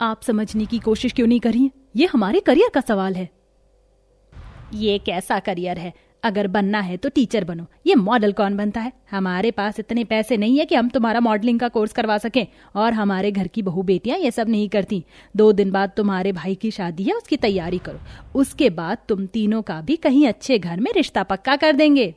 आप समझने की कोशिश क्यों नहीं करी? ये हमारे करियर का सवाल है। ये कैसा करियर है? अगर बनना है तो टीचर बनो, ये मॉडल कौन बनता है? हमारे पास इतने पैसे नहीं है कि हम तुम्हारा मॉडलिंग का कोर्स करवा सकें, और हमारे घर की बहू बेटियां ये सब नहीं करती। 2 दिन बाद तुम्हारे भाई की शादी है, उसकी तैयारी करो, उसके बाद तुम तीनों का भी कहीं अच्छे घर में रिश्ता पक्का कर देंगे।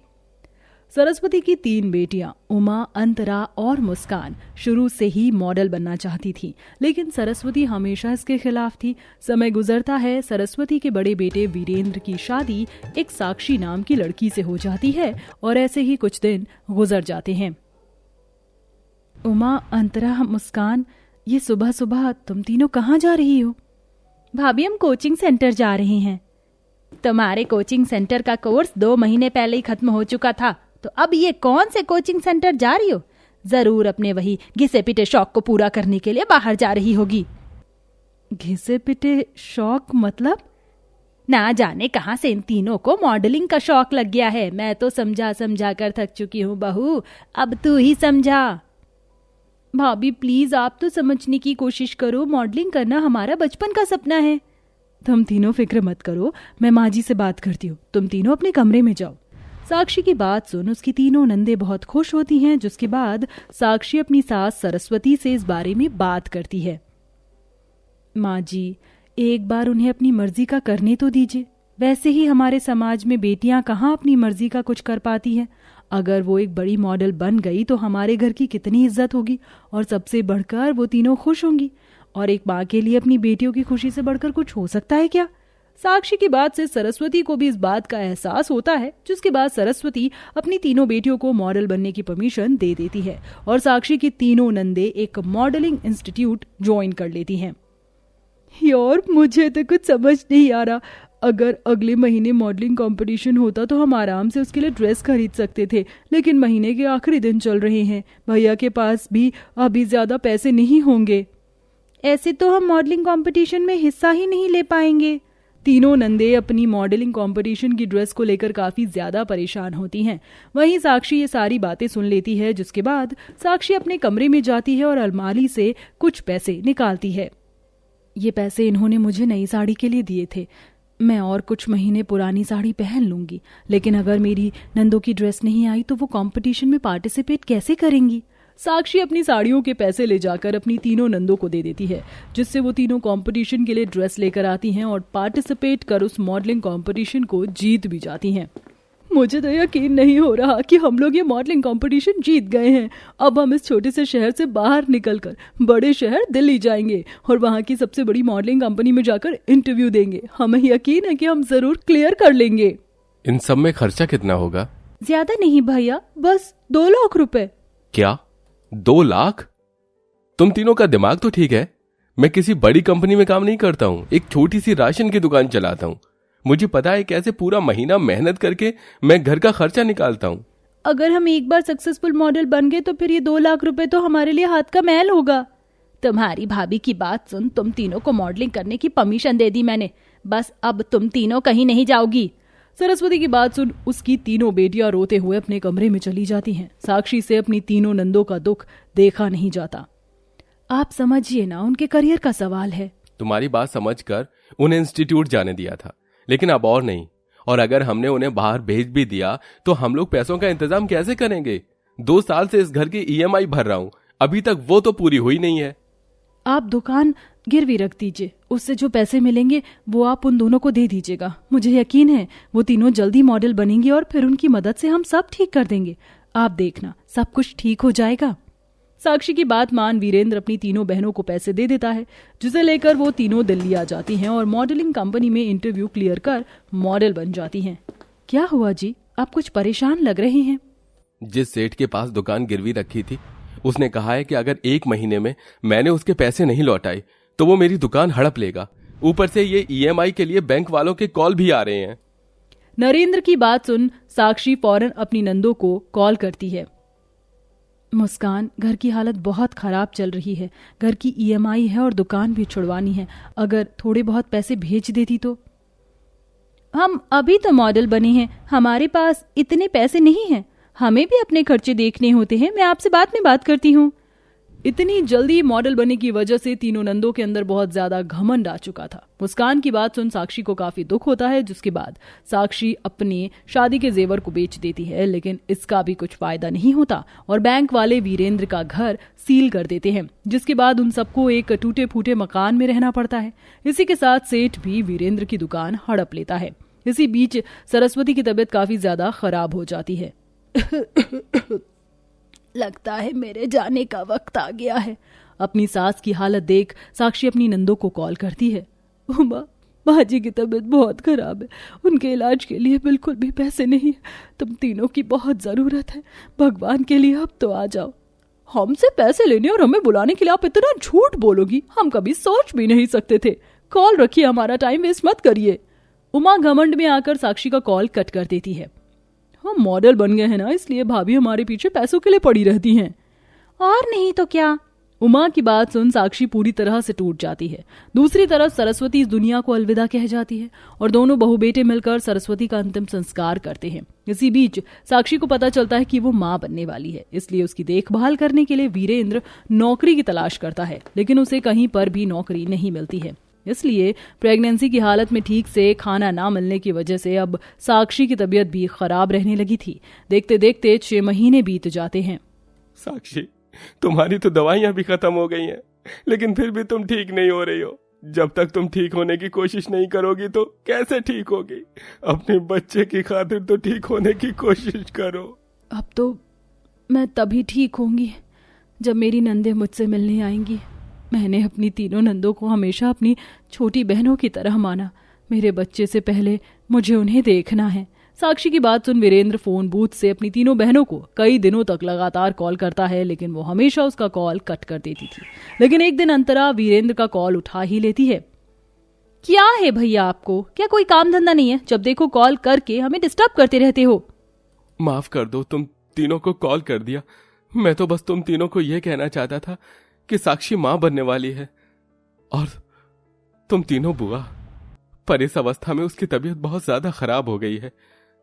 सरस्वती की 3 बेटियां उमा, अंतरा और मुस्कान शुरू से ही मॉडल बनना चाहती थी, लेकिन सरस्वती हमेशा इसके खिलाफ थी। समय गुजरता है, सरस्वती के बड़े बेटे वीरेंद्र की शादी एक साक्षी नाम की लड़की से हो जाती है और ऐसे ही कुछ दिन गुजर जाते हैं। उमा, अंतरा, मुस्कान, ये सुबह सुबह तुम तीनों कहाँ जा रही हो? भाभी, हम कोचिंग सेंटर जा रहे हैं। तुम्हारे कोचिंग सेंटर का कोर्स 2 महीने पहले ही खत्म हो चुका था, तो अब ये कौन से कोचिंग सेंटर जा रही हो? जरूर अपने वही घिसे पिटे शौक को पूरा करने के लिए बाहर जा रही होगी। घिसे पिटे शौक मतलब? ना जाने कहां से इन तीनों को मॉडलिंग का शौक लग गया है। मैं तो समझा समझा कर थक चुकी हूँ बहू, अब तू ही समझा। भाभी प्लीज, आप तो समझने की कोशिश करो, मॉडलिंग करना हमारा बचपन का सपना है। तुम तीनों फिक्र मत करो, मैं माँ जी से बात करती हूँ, तुम तीनों अपने कमरे में जाओ। साक्षी की बात सुन उसकी तीनों नंदे बहुत खुश होती हैं, जिसके बाद साक्षी अपनी सास सरस्वती से इस बारे में बात करती है। माँ जी, एक बार उन्हें अपनी मर्जी का करने तो दीजिए। वैसे ही हमारे समाज में बेटियां कहाँ अपनी मर्जी का कुछ कर पाती हैं। अगर वो एक बड़ी मॉडल बन गई तो हमारे घर की कितनी इज्जत होगी, और सबसे बढ़कर वो तीनों खुश होंगी। और एक माँ के लिए अपनी बेटियों की खुशी से बढ़कर कुछ हो सकता है क्या? साक्षी की बात से सरस्वती को भी इस बात का एहसास होता है, जिसके बाद सरस्वती अपनी तीनों बेटियों को मॉडल बनने की परमिशन दे देती है और साक्षी की तीनों नंदे एक मॉडलिंग इंस्टीट्यूट ज्वाइन कर लेती हैं। यार, मुझे तो कुछ समझ नहीं आ रहा। अगर अगले महीने मॉडलिंग कंपटीशन होता तो हम आराम से उसके लिए ड्रेस खरीद सकते थे, लेकिन महीने के आखिरी दिन चल रहे हैं, भैया के पास भी अभी ज्यादा पैसे नहीं होंगे। ऐसे तो हम मॉडलिंग कंपटीशन में हिस्सा ही नहीं ले पाएंगे। तीनों नंदे अपनी मॉडलिंग कंपटीशन की ड्रेस को लेकर काफी ज्यादा परेशान होती हैं। वहीं साक्षी ये सारी बातें सुन लेती है, जिसके बाद साक्षी अपने कमरे में जाती है और अलमारी से कुछ पैसे निकालती है। ये पैसे इन्होंने मुझे नई साड़ी के लिए दिए थे, मैं और कुछ महीने पुरानी साड़ी पहन लूंगी, लेकिन अगर मेरी नंदों की ड्रेस नहीं आई तो वो कंपटीशन में पार्टिसिपेट कैसे करेंगी? साक्षी अपनी साड़ियों के पैसे ले जाकर अपनी तीनों नंदों को दे देती है, जिससे वो तीनों कंपटीशन के लिए ड्रेस लेकर आती हैं और पार्टिसिपेट कर उस मॉडलिंग कंपटीशन को जीत भी जाती हैं। मुझे तो यकीन नहीं हो रहा कि हम लोग ये मॉडलिंग कंपटीशन जीत गए हैं। अब हम इस छोटे से शहर से बाहर निकलकर बड़े शहर दिल्ली जाएंगे और वहाँ की सबसे बड़ी मॉडलिंग कंपनी में जाकर इंटरव्यू देंगे। हमें यकीन है कि हम जरूर क्लियर कर लेंगे। इन सब में खर्चा कितना होगा? ज्यादा नहीं भैया, बस 2 लाख रुपए। क्या 2 लाख? तुम तीनों का दिमाग तो ठीक है। मैं किसी बड़ी कंपनी में काम नहीं करता हूँ, एक छोटी सी राशन की दुकान चलाता हूँ। मुझे पता है कैसे पूरा महीना मेहनत करके मैं घर का खर्चा निकालता हूँ। अगर हम एक बार सक्सेसफुल मॉडल बन गए तो फिर ये 2 लाख रुपए तो हमारे लिए हाथ का मैल होगा। तुम्हारी भाभी की बात सुन, तुम तीनों को मॉडलिंग करने की परमिशन दे दी मैंने, बस अब तुम तीनों कहीं नहीं जाओगी। सरस्वती की बात सुन उसकी तीनों बेटियां रोते हुए अपने कमरे में चली जाती हैं। साक्षी से अपनी तीनों नंदों का दुख देखा नहीं जाता। आप समझिए ना, उनके करियर का सवाल है। तुम्हारी बात समझकर उन्हें इंस्टीट्यूट जाने दिया था, लेकिन अब और नहीं। और अगर हमने उन्हें बाहर भेज भी दिया तो हम लोग पैसों का इंतजाम कैसे करेंगे? 2 साल से इस घर की EMI भर रहा हूं, अभी तक वो तो पूरी हुई नहीं है। आप दुकान गिरवी रख दीजिए, उससे जो पैसे मिलेंगे वो आप उन दोनों को दे दीजिएगा। मुझे यकीन है वो तीनों जल्दी मॉडल बनेंगी और फिर उनकी मदद से हम सब ठीक कर देंगे। आप देखना, सब कुछ ठीक हो जाएगा। साक्षी की बात मान वीरेंद्र अपनी तीनों बहनों को पैसे दे देता है, जिसे लेकर वो तीनों दिल्ली आ जाती हैं और मॉडलिंग कंपनी में इंटरव्यू क्लियर कर मॉडल बन जाती हैं। क्या हुआ जी, आप कुछ परेशान लग रहे हैं? जिस सेठ के पास दुकान गिरवी रखी थी उसने कहा है कि अगर 1 महीने में मैंने उसके पैसे नहीं लौटाए तो वो मेरी दुकान हड़प लेगा। ऊपर से ये EMI के लिए बैंक वालों के कॉल भी आ रहे हैं। नरेंद्र की बात सुन साक्षी फौरन अपनी नंदों को कॉल करती है। मुस्कान, घर की हालत बहुत खराब चल रही है, घर की EMI है और दुकान भी छुड़वानी है, अगर थोड़े बहुत पैसे भेज देती तो। हम अभी तो मॉडल बने हैं, हमारे पास इतने पैसे नहीं हैं, हमें भी अपने खर्चे देखने होते हैं, मैं आपसे बाद में बात करती हूँ। इतनी जल्दी मॉडल बनने की वजह से तीनों नंदों के अंदर बहुत ज्यादा घमंड आ चुका था। मुस्कान की बात सुन साक्षी को काफी दुख होता है, जिसके बाद साक्षी अपने शादी के जेवर को बेच देती है, लेकिन इसका भी कुछ फायदा नहीं होता और बैंक वाले वीरेंद्र का घर सील कर देते हैं, जिसके बाद उन सबको एक टूटे फूटे मकान में रहना पड़ता है। इसी के साथ सेठ भी वीरेंद्र की दुकान हड़प लेता है। इसी बीच सरस्वती की तबीयत काफी ज्यादा खराब हो जाती है। लगता है मेरे जाने का वक्त आ गया है। अपनी सास की हालत देख साक्षी अपनी नंदों को कॉल करती है। उमा, बाजी की तबीयत बहुत खराब है, उनके इलाज के लिए बिल्कुल भी पैसे नहीं है। तुम तीनों की बहुत जरूरत है, भगवान के लिए अब तो आ जाओ। हमसे पैसे लेने और हमें बुलाने के लिए आप इतना झूठ बोलोगी, हम कभी सोच भी नहीं सकते थे। कॉल रखिए, हमारा टाइम वेस्ट मत करिए। उमा घमंड में आकर साक्षी का कॉल कट कर देती है। हम मॉडल बन गए हैं ना, इसलिए भाभी हमारे पीछे पैसों के लिए पड़ी रहती हैं। और नहीं तो क्या। उमा की बात सुन साक्षी पूरी तरह से टूट जाती है। दूसरी तरफ सरस्वती इस दुनिया को अलविदा कह जाती है और दोनों बहू बेटे मिलकर सरस्वती का अंतिम संस्कार करते हैं। इसी बीच साक्षी को पता चलता है कि वो मां बनने वाली है, इसलिए उसकी देखभाल करने के लिए वीरेंद्र नौकरी की तलाश करता है, लेकिन उसे कहीं पर भी नौकरी नहीं मिलती है। इसलिए प्रेगनेंसी की हालत में ठीक से खाना ना मिलने की वजह से अब साक्षी की तबीयत भी खराब रहने लगी थी। देखते देखते 6 महीने बीत जाते हैं। साक्षी, तुम्हारी तो दवाइयां भी खत्म हो गई हैं, लेकिन फिर भी तुम ठीक नहीं हो रही हो। जब तक तुम ठीक होने की कोशिश नहीं करोगी तो कैसे ठीक होगी? अपने बच्चे की खातिर तो ठीक होने की कोशिश करो। अब तो मैं तभी ठीक होंगी जब मेरी नंदे मुझसे मिलने आएंगी। मैंने अपनी तीनों नंदों को हमेशा अपनी छोटी बहनों की तरह माना। मेरे बच्चे से पहले मुझे उन्हें देखना है। साक्षी की बात सुन वीरेंद्र फोन बूथ से अपनी तीनों बहनों को कई दिनों तक लगातार कॉल करता है, लेकिन वो हमेशा उसका कॉल कट कर देती थी। लेकिन एक दिन अंतरा वीरेंद्र का कॉल उठा ही लेती है। क्या है भैया आपको? क्या कोई काम धंधा नहीं है? जब देखो कॉल करके हमें डिस्टर्ब करते रहते हो। माफ कर दो, तुम तीनों को कॉल कर दिया। मैं तो बस तुम तीनों को यह कहना चाहता था कि साक्षी मां बनने वाली है और तुम तीनों बुआ। पर इस अवस्था में उसकी तबीयत बहुत ज्यादा खराब हो गई है।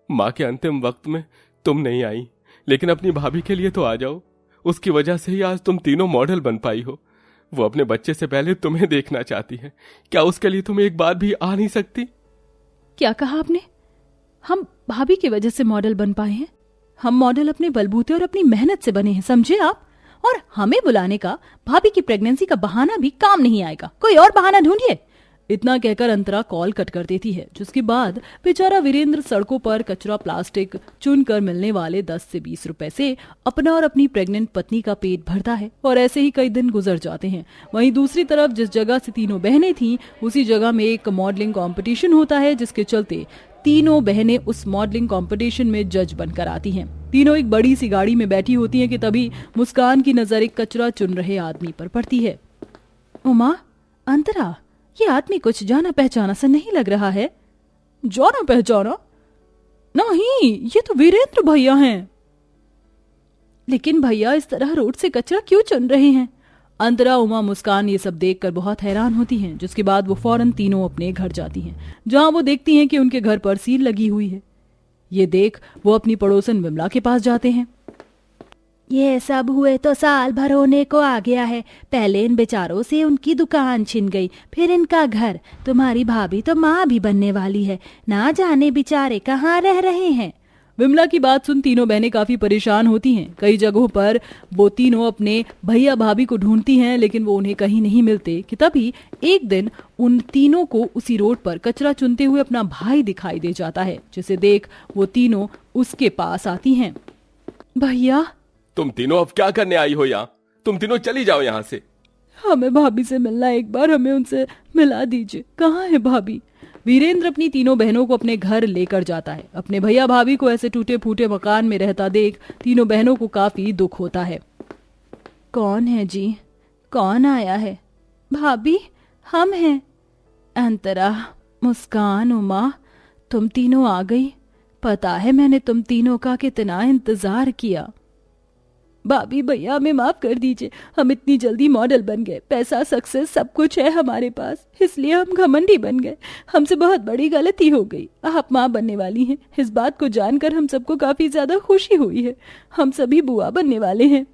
मां के अंतिम वक्त में तुम नहीं आई, लेकिन अपनी भाभी के लिए तो आ जाओ। उसकी वजह से ही आज तुम तीनों मॉडल बन पाई हो। वो अपने बच्चे से पहले तुम्हें देखना चाहती है। क्या उसके लिए तुम एक बार भी आ नहीं सकती? क्या कहा आपने? हम भाभी की वजह से मॉडल बन पाए हैं? हम मॉडल अपने बलबूते और अपनी मेहनत से बने हैं, समझे आप? और हमें बुलाने का भाभी की प्रेगनेंसी का बहाना भी काम नहीं आएगा। कोई और बहाना ढूंढिए। इतना कहकर अंतरा कॉल कट कर देती है, जिसके बाद बेचारा वीरेंद्र सड़कों पर कचरा प्लास्टिक चुनकर मिलने वाले 10 से 20 रुपए से अपना और अपनी प्रेग्नेंट पत्नी का पेट भरता है और ऐसे ही कई दिन गुजर जाते हैं। वहीं दूसरी तरफ जिस जगह से तीनों बहनें थीं, उसी जगह में एक मॉडलिंग कंपटीशन होता है, जिसके चलते तीनों बहनें उस मॉडलिंग कंपटीशन में जज बनकर आती हैं। तीनों एक बड़ी सी गाड़ी में बैठी होती हैं कि तभी मुस्कान की नजर एक कचरा चुन रहे आदमी पर पड़ती है। उमा, अंतरा, ये आदमी कुछ जाना पहचाना सा नहीं लग रहा है। जाना पहचाना? नहीं, ये तो वीरेंद्र भैया हैं। लेकिन भैया इस तरह रोड से कचरा क्यों चुन रहे हैं? अंतरा, उमा, मुस्कान ये सब देखकर बहुत हैरान होती हैं, जिसके बाद वो फौरन तीनों अपने घर जाती हैं, जहां वो देखती हैं कि उनके घर पर सील लगी हुई है। ये देख वो अपनी पड़ोसन विमला के पास जाते हैं। ये सब हुए तो साल भर होने को आ गया है। पहले इन बेचारों से उनकी दुकान छिन गई, फिर इनका घर। तुम्हारी भाभी तो माँ भी बनने वाली है, ना जाने बेचारे कहाँ रह रहे हैं। विमला की बात सुन तीनों बहनें काफी परेशान होती हैं। कई जगहों पर वो तीनों अपने भैया भाभी को ढूंढती हैं, लेकिन वो उन्हें कहीं नहीं मिलते कि तभी एक दिन उन तीनों को उसी रोड पर कचरा चुनते हुए अपना भाई दिखाई दे जाता है, जिसे देख वो तीनों उसके पास आती हैं। भैया, तुम तीनों अब क्या करने आई हो यहाँ? तुम तीनों चली जाओ यहाँ से। हमें भाभी से मिलना, एक बार हमें उनसे मिला दीजिए। कहाँ है भाभी? वीरेंद्र अपनी तीनों बहनों को अपने घर लेकर जाता है। अपने भैया भाभी को ऐसे टूटे फूटे मकान में रहता देख तीनों बहनों को काफी दुख होता है। कौन है जी? कौन आया है? भाभी, हम हैं। अंतरा, मुस्कान, उमा, तुम तीनों आ गई। पता है मैंने तुम तीनों का कितना इंतजार किया। भाभी भैया, हमें माफ कर दीजिए। हम इतनी जल्दी मॉडल बन गए, पैसा, सक्सेस सब कुछ है हमारे पास, इसलिए हम घमंडी बन गए। हमसे बहुत बड़ी गलती हो गई। आप माँ बनने वाली हैं, इस बात को जानकर हम सबको काफी ज्यादा खुशी हुई है। हम सभी बुआ बनने वाले हैं।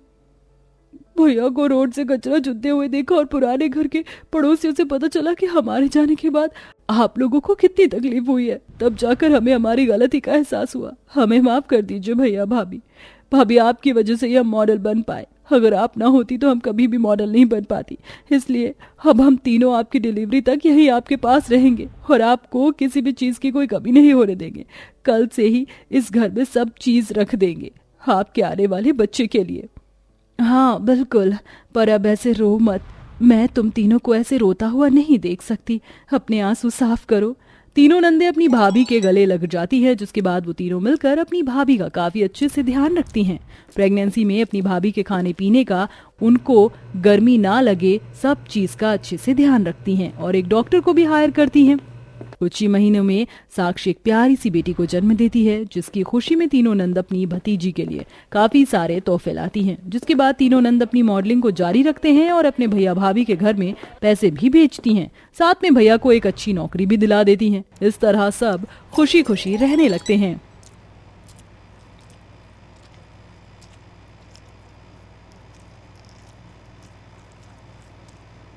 भैया को रोड से कचरा चुनते हुए देखा और पुराने घर के पड़ोसियों से पता चला कि हमारे जाने के बाद आप लोगों को कितनी तकलीफ हुई है। तब जाकर हमें हमारी गलती का एहसास हुआ। हमें माफ कर दीजिए भैया भाभी। भाभी, आपकी वजह से ये हम मॉडल बन पाए। अगर आप ना होती तो हम कभी भी मॉडल नहीं बन पाती। इसलिए अब हम तीनों आपकी डिलीवरी तक यही आपके पास रहेंगे और आपको किसी भी चीज़ की कोई कमी नहीं होने देंगे। कल से ही इस घर में सब चीज़ रख देंगे आपके आने वाले बच्चे के लिए। हाँ बिल्कुल, पर अब ऐसे रो मत। मैं तुम तीनों को ऐसे रोता हुआ नहीं देख सकती। अपने आंसू साफ करो। तीनों नंदे अपनी भाभी के गले लग जाती है, जिसके बाद वो तीनों मिलकर अपनी भाभी का काफी अच्छे से ध्यान रखती हैं। प्रेगनेंसी में अपनी भाभी के खाने पीने का, उनको गर्मी ना लगे, सब चीज का अच्छे से ध्यान रखती हैं और एक डॉक्टर को भी हायर करती हैं। कुछ ही महीनों में साक्षी एक प्यारी सी बेटी को जन्म देती है, जिसकी खुशी में तीनों नंद अपनी भतीजी के लिए काफी सारे तोहफे लाती हैं। जिसके बाद तीनों नंद अपनी मॉडलिंग को जारी रखते हैं और अपने भैया भाभी के घर में पैसे भी भेजती हैं। साथ में भैया को एक अच्छी नौकरी भी दिला देती हैं। इस तरह सब खुशी खुशी रहने लगते हैं।